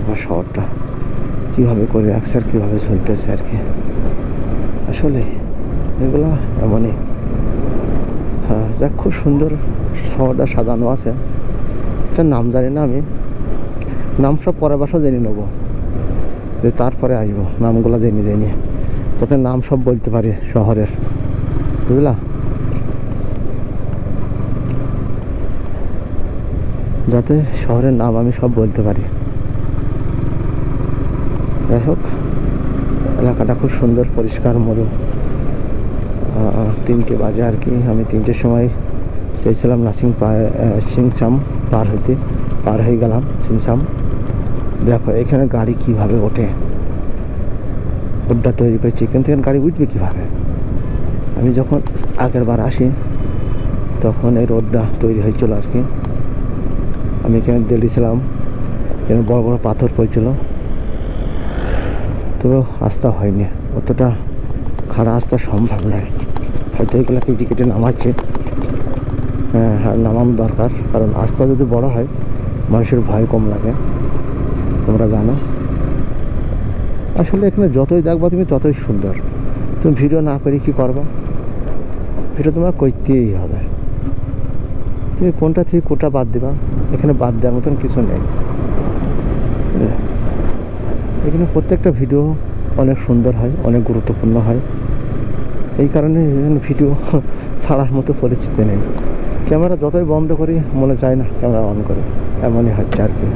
একবার শহরটা কীভাবে করে রাখছে আর কীভাবে চলতেছে আর কি। আসলে এগুলা এমনই। হ্যাঁ, যাক, খুব সুন্দর শহরটা সাজানো আছে। এটার নাম জানি না আমি, নাম সব পরের বাসা জেনে নেবো, যে তারপরে আসবো নামগুলো জেনে জেনে, যাতে নাম সব বলতে পারি শহরের, বুঝলা, যাতে শহরের নাম আমি সব বলতে পারি। যাই হোক, এলাকাটা খুব সুন্দর, পরিষ্কার মরু। 3টে বাজে আর কি। আমি 3টের সময় চেয়েছিলাম সিংসাম পার হয়ে গেলাম সিংসাম। দেখো এখানে গাড়ি কিভাবে ওঠে, রোডটা তৈরি করছে, কিন্তু এখানে গাড়ি উঠবে কীভাবে? আমি যখন আগের বার আসি তখন এই রোডটা তৈরি হয়েছিল আর কি। আমি এখানে দেখেছিলাম, এখানে বড় বড় পাথর পড়ছিল, তবু আস্থা হয়নি, অতটা খারাপ আস্থা সম্ভব নয়। হয়তো এগুলোকে কেটে নামাচ্ছে। হ্যাঁ, নামানো দরকার, কারণ আস্থা যদি বড় হয় মানুষের ভয় কম লাগে, তোমরা জানো। আসলে এখানে যতই দেখবা তুমি ততই সুন্দর। তুমি ভিডিও না করে কি করবা? ভিডিও তোমার করতেই হবে। তুমি কোনটা থেকে কোনটা বাদ দিবা? এখানে বাদ দেওয়ার মতন কিছু নেই, বুঝলে। এখানে প্রত্যেকটা ভিডিও অনেক সুন্দর হয়, অনেক গুরুত্বপূর্ণ হয়। এই কারণে এখানে ভিডিও ছাড়ার মতো পরিস্থিতি নেই। ক্যামেরা যতই বন্ধ করি মনে চায় না ক্যামেরা অন করে, এমনই হচ্ছে আর কি।